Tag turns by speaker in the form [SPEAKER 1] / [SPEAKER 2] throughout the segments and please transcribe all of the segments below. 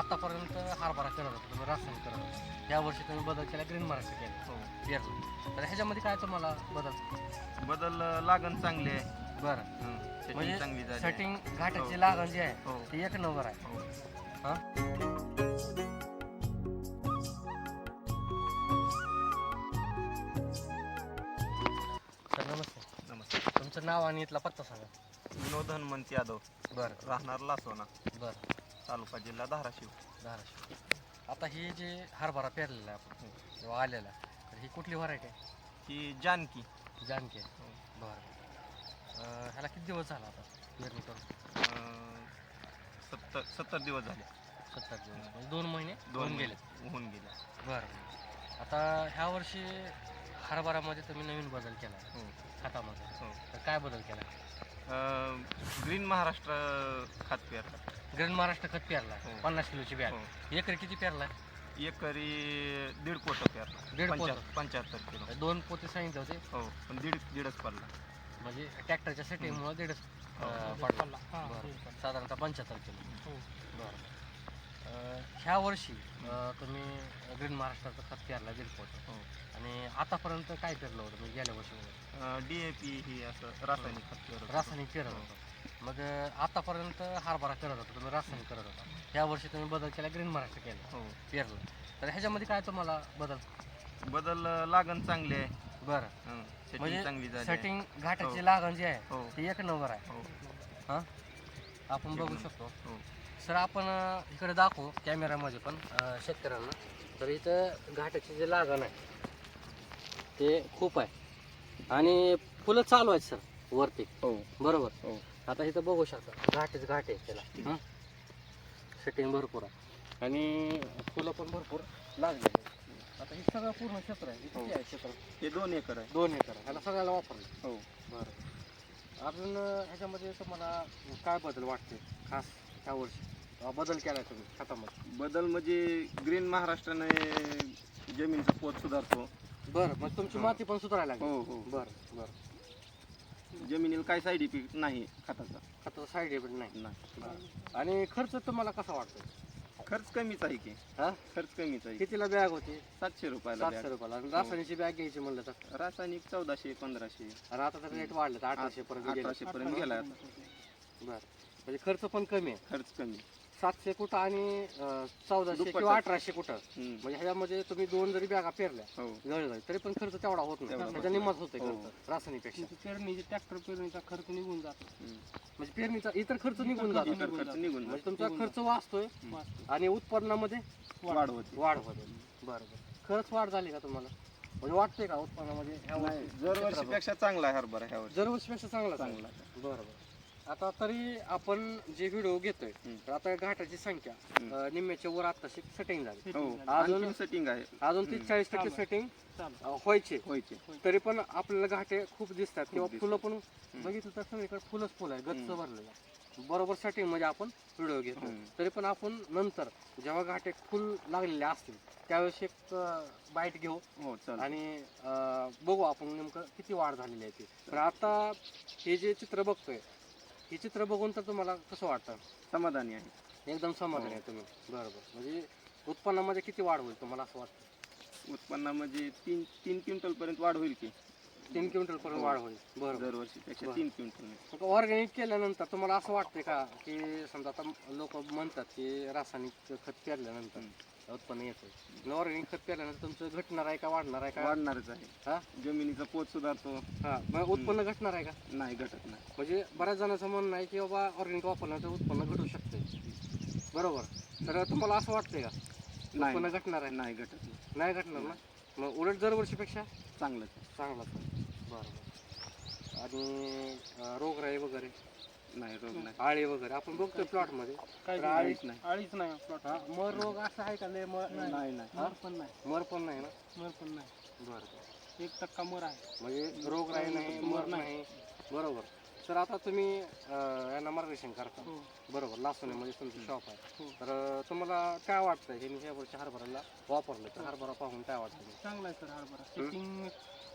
[SPEAKER 1] आतापर्यंत हरभरा करत होता, तुम्ही रासायनिक करत होता. या वर्षी तुम्ही बदल केला, ग्रीन महाराष्ट्र केलं
[SPEAKER 2] हो.
[SPEAKER 1] पेरलं. तर ह्याच्यामध्ये काय तुम्हाला
[SPEAKER 2] बदल लागण चांगली आहे.
[SPEAKER 1] बरं
[SPEAKER 2] setting
[SPEAKER 1] म्हणजे
[SPEAKER 2] चांगली झाली आहे.
[SPEAKER 1] सेटिंग घाटाची
[SPEAKER 2] हो.
[SPEAKER 1] लागण जी आहे
[SPEAKER 2] हो.
[SPEAKER 1] ती एक नंबर आहे.
[SPEAKER 2] हो.
[SPEAKER 1] हां सर नमस्ते.
[SPEAKER 2] नमस्ते.
[SPEAKER 1] तुमचं नाव आणि इथला पत्ता सांगा.
[SPEAKER 2] विनोद हनुमंत यादव,
[SPEAKER 1] बरं
[SPEAKER 2] राहणार लासोना,
[SPEAKER 1] बरं
[SPEAKER 2] तालुका जिल्हा धाराशिव.
[SPEAKER 1] धाराशिव. आता ही जे हरभरा पेरलेला आहे आपण किंवा आलेला तर ही कुठली व्हरायटी आहे?
[SPEAKER 2] ही जानकी.
[SPEAKER 1] जानकी आहे. बरं ह्याला किती दिवस झाला आता पेरणी करून?
[SPEAKER 2] 70 दिवस झाले.
[SPEAKER 1] 70 दिवस म्हणजे 2 महिने होऊन गेले.
[SPEAKER 2] होऊन गेले.
[SPEAKER 1] बरं आता ह्या वर्षी हरभरामध्ये तुम्ही नवीन बदल केला
[SPEAKER 2] हो.
[SPEAKER 1] खतामध्ये.
[SPEAKER 2] हो.
[SPEAKER 1] तर काय बदल केला?
[SPEAKER 2] ग्रीन महाराष्ट्र खात पेरलं.
[SPEAKER 1] ग्रीन महाराष्ट्र खत पेरला
[SPEAKER 2] हो.
[SPEAKER 1] 50 किलोची बॅग.
[SPEAKER 2] हो.
[SPEAKER 1] एकरी किती पेरला?
[SPEAKER 2] एकरी 1.5 पोत पेरला.
[SPEAKER 1] 1.5 पोतं?
[SPEAKER 2] 75 किलो.
[SPEAKER 1] 2 पोते सांगितले होते
[SPEAKER 2] हो, पण दीडच पडला.
[SPEAKER 1] म्हणजे ट्रॅक्टरच्या सेटिंगमुळे 1.5 पडला. बरं साधारणतः 75 किलो. बरं ह्या वर्षी तुम्ही ग्रीन महाराष्ट्राचं खत पेरला 1.5 पोत.
[SPEAKER 2] हो.
[SPEAKER 1] आणि आतापर्यंत काय पेरलं होतं म्हणजे गेल्या वर्षी?
[SPEAKER 2] DAP ही असं रासायनिक खत पेरलं.
[SPEAKER 1] रासायनिक पेरत होतं. मग आतापर्यंत हरभरा करत होता, तुम्ही रासायनिक करत होता. ह्या वर्षी तुम्ही बदल केला, ग्रीन महाराष्ट्र केलं
[SPEAKER 2] हो.
[SPEAKER 1] पेरलं. तर ह्याच्यामध्ये काय तुम्हाला
[SPEAKER 2] बदल लागण चांगली आहे.
[SPEAKER 1] बरं
[SPEAKER 2] setting
[SPEAKER 1] म्हणजे
[SPEAKER 2] चांगली झाली आहे.
[SPEAKER 1] सेटिंग घाटाची
[SPEAKER 2] हो.
[SPEAKER 1] लागण जी आहे
[SPEAKER 2] हो.
[SPEAKER 1] ती एक नंबर आहे.
[SPEAKER 2] हो.
[SPEAKER 1] हां आपण
[SPEAKER 2] एक
[SPEAKER 1] बघू
[SPEAKER 2] नंबर.
[SPEAKER 1] शकतो.
[SPEAKER 2] हो.
[SPEAKER 1] सर आपण इकडे दाखवू कॅमेरामध्ये पण शेतकऱ्यांना. तर इथं घाटाची जे लागण आहे ते खूप आहे आणि फुलं चालू आहेत सर वरती.
[SPEAKER 2] हो.
[SPEAKER 1] बरोबर.
[SPEAKER 2] हो.
[SPEAKER 1] आता इथं बघू शकता घाट आहे त्याला. सेटिंग भरपूर आहे आणि फुलं पण भरपूर लागलेली आहेत. आता हे सगळं पूर्ण क्षेत्र आहे. हे किती आहे क्षेत्र?
[SPEAKER 2] हे 2 एकर आहे.
[SPEAKER 1] 2 एकर आहे. ह्याला सगळ्याला वापरलं.
[SPEAKER 2] हो.
[SPEAKER 1] बरं अजून ह्याच्यामध्ये तुम्हाला काय बदल वाटते खास ह्या वर्षी बदल केला तुम्ही खतामध्ये?
[SPEAKER 2] बदल म्हणजे ग्रीन महाराष्ट्राने जमिनीचा पोत सुधारतो.
[SPEAKER 1] बरं मग तुमची माती पण सुधारायला लागली.
[SPEAKER 2] हो. हो.
[SPEAKER 1] बरं
[SPEAKER 2] जमिनीला काय साईड इफेक्ट नाही खताचा.
[SPEAKER 1] खताचा साईड इफेक्ट नाही.
[SPEAKER 2] नाही.
[SPEAKER 1] आणि खर्च तुम्हाला कसा वाटतो?
[SPEAKER 2] खर्च कमीच आहे की.
[SPEAKER 1] हा
[SPEAKER 2] खर्च कमीच आहे.
[SPEAKER 1] कितीला बॅग होती?
[SPEAKER 2] 700 रुपयाला
[SPEAKER 1] 700 रुपयाला. आणि रासायनिकची बॅग घ्यायची म्हणलं तर
[SPEAKER 2] रासायनिक 1400-1500.
[SPEAKER 1] आणि आता तर रेट वाढले तर 1800 पर्यंत गेले.
[SPEAKER 2] 1800 पर्यंत गेला आता.
[SPEAKER 1] बरं म्हणजे खर्च पण कमी आहे.
[SPEAKER 2] खर्च कमी.
[SPEAKER 1] 700 कुठं आणि 1400
[SPEAKER 2] दुप्पट.
[SPEAKER 1] किंवा 1800 कुठं.
[SPEAKER 2] हम्म.
[SPEAKER 1] म्हणजे ह्याच्यामध्ये तुम्ही 2 जरी बॅगा पेरल्या
[SPEAKER 2] हो.
[SPEAKER 1] जळजळ तरी पण खर्च तेवढा होत नाही.
[SPEAKER 2] तेवढा
[SPEAKER 1] त्याच्या
[SPEAKER 2] होत
[SPEAKER 1] निम्माच होते
[SPEAKER 2] हो.
[SPEAKER 1] खर्च रासायनिकपेक्षा.
[SPEAKER 3] पेरणीचे ट्रॅक्टर पेरणीचा खर्च निघून जातो.
[SPEAKER 1] म्हणजे पेरणीचा इतर खर्च निघून जातो.
[SPEAKER 2] इतर खर्च निघून
[SPEAKER 1] म्हणजे
[SPEAKER 2] जातो.
[SPEAKER 1] तुमचा खर्च वाचतोय आणि उत्पन्नामध्ये
[SPEAKER 2] वाढ होते.
[SPEAKER 1] वाढ होते. बरं खरंच वाढ झाली का तुम्हाला? म्हणजे वाटते का उत्पन्नामध्ये ह्या वर्षी?
[SPEAKER 2] दरवर्षीपेक्षा चांगला आहे हरभरा ह्या वर्षी.
[SPEAKER 1] दरवर्षीपेक्षा चांगला
[SPEAKER 2] चांगला.
[SPEAKER 1] बरं. आता तरी आपण जे व्हिडिओ घेतोय तर आता घाटाची संख्या निम्म्याच्या वर आताशी सेटिंग झाली.
[SPEAKER 2] हो.
[SPEAKER 1] अजून-
[SPEAKER 2] आणखीन सेटिंग आहे.
[SPEAKER 1] अजून 30-40% सेटिंग व्हायचे. तरी पण आपल्याला घाटे खूप दिसतात किंवा
[SPEAKER 2] दिसतात.
[SPEAKER 1] फुलं पण बघितलं तर सगळीकडे फुलंच फुलं आहे गच्च भरलेलं. बरोबर सेटिंग म्हणजे आपण व्हिडिओ घेतो. तरी पण आपण नंतर जेव्हा घाटे फुल लागलेले असतील त्यावेळेस एक बाईट घेऊ
[SPEAKER 2] हो. चालेल.
[SPEAKER 1] आणि बघू आपण नेमकं किती वाढ झालेली आहे ती. तर आता हे जे चित्र बघतोय हे चित्र बघून तर तुम्हाला कसं वाटतं?
[SPEAKER 2] समाधानी आहे.
[SPEAKER 1] एकदम समाधान आहे तुम्ही. बरोबर म्हणजे उत्पन्नामध्ये किती वाढ होईल तुम्हाला असं वाटतं?
[SPEAKER 2] उत्पन्नामध्ये 3 क्विंटल पर्यंत वाढ होईल की.
[SPEAKER 1] 3 क्विंटल पर्यंत वाढ होईल. बरोबर.
[SPEAKER 2] दरवर्षीपेक्षा
[SPEAKER 1] बरं.
[SPEAKER 2] 3 क्विंटल.
[SPEAKER 1] ऑर्गॅनिक केल्यानंतर तुम्हाला असं वाटतंय का की समजा आता लोक म्हणतात की रासायनिक खत पेरल्यानंतर उत्पन्न येतं, ऑर्गॅनिक खत पेरल्यानंतर तुमचं घटणार आहे का वाढणार आहे का?
[SPEAKER 2] वाढणारच आहे.
[SPEAKER 1] हा
[SPEAKER 2] जमिनीचा पोत सुधारतो.
[SPEAKER 1] हा मग उत्पन्न घटणार आहे का?
[SPEAKER 2] नाही घटत नाही.
[SPEAKER 1] म्हणजे बऱ्याच जणांचं म्हणणं आहे की बाबा ऑर्गॅनिक वापरल्यानंतर उत्पन्न घटू शकते. बरोबर. तर तुम्हाला असं वाटतंय का उत्पन्न
[SPEAKER 2] नाही.
[SPEAKER 1] घटणार आहे?
[SPEAKER 2] नाही घटत नाही.
[SPEAKER 1] नाही घटणार ना. मग उलट दरवर्षीपेक्षा
[SPEAKER 2] चांगलंच.
[SPEAKER 1] चांगलाच आहे. बरोबर. आणि रोगराई वगैरे
[SPEAKER 2] नाही. रोग नाही.
[SPEAKER 1] आळी वगैरे आपण बघतोय प्लॉटमध्ये
[SPEAKER 3] काही
[SPEAKER 1] तर आळी
[SPEAKER 2] नाही.
[SPEAKER 3] आळीच नाही प्लॉट.
[SPEAKER 1] हा मर रोग असा आहे का? लय मर
[SPEAKER 2] नाही. नाही.
[SPEAKER 3] मर पण नाही.
[SPEAKER 1] मर पण नाही ना.
[SPEAKER 3] मर पण नाही.
[SPEAKER 1] बरं
[SPEAKER 3] 1% मर आहे.
[SPEAKER 1] म्हणजे रोगराई नाही मर नाही. बरोबर. तर आता तुम्ही यांना मार्गदर्शन करता.
[SPEAKER 3] हो.
[SPEAKER 1] बरोबर. लासोनीमध्ये तुमचं शॉप आहे.
[SPEAKER 3] हो.
[SPEAKER 1] तर तुम्हाला काय वाटतं हे ह्या वर्षी हरभऱ्याला वापरलं तर हरभरा पाहून काय वाटतं?
[SPEAKER 3] चांगला आहे सर हरभरा. सेटिंग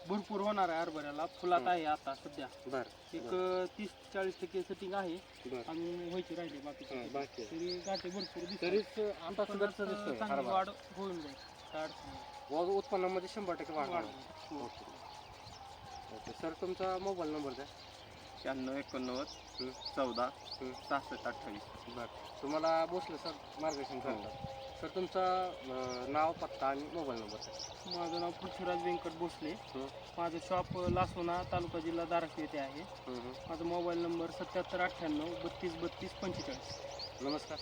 [SPEAKER 3] भरपूर होणार आहे हरभऱ्याला. फुलात आहे आता सध्या.
[SPEAKER 1] बरं
[SPEAKER 3] एक 30-40% सेटिंग आहे
[SPEAKER 1] बरं
[SPEAKER 3] आणि व्हायची राहिली बाकी.
[SPEAKER 1] बाकी
[SPEAKER 3] तरी गाठी भरपूर दिसतात.
[SPEAKER 1] तरीच आता सुधारता
[SPEAKER 3] उत्पन्नात
[SPEAKER 1] दिसतोय
[SPEAKER 3] चांगली
[SPEAKER 1] हरभरा.
[SPEAKER 3] वाढ होऊन जाईल. काय अडचण नाही.
[SPEAKER 1] उत्पन्नामध्ये 100% वाढ
[SPEAKER 3] वाढ
[SPEAKER 1] होणार.
[SPEAKER 3] होईल.
[SPEAKER 1] ओके सर, तुमचा मोबाईल नंबर द्या.
[SPEAKER 2] 96
[SPEAKER 1] हं.
[SPEAKER 2] 89 14
[SPEAKER 1] हं.
[SPEAKER 2] 66 28.
[SPEAKER 1] बरं, तुम्हाला भोसले सर मार्गदर्शन करतात. सर तुमचं नाव, पत्ता आणि मोबाईल नंबर द्या.
[SPEAKER 3] माझं नाव पृथ्वीराज व्यंकट भोसले.
[SPEAKER 1] हं.
[SPEAKER 3] माझं शॉप लासोना, तालुका जिल्हा धाराशिव येथे आहे. माझा मोबाईल नंबर 77 98 32 32 45.
[SPEAKER 1] नमस्कार.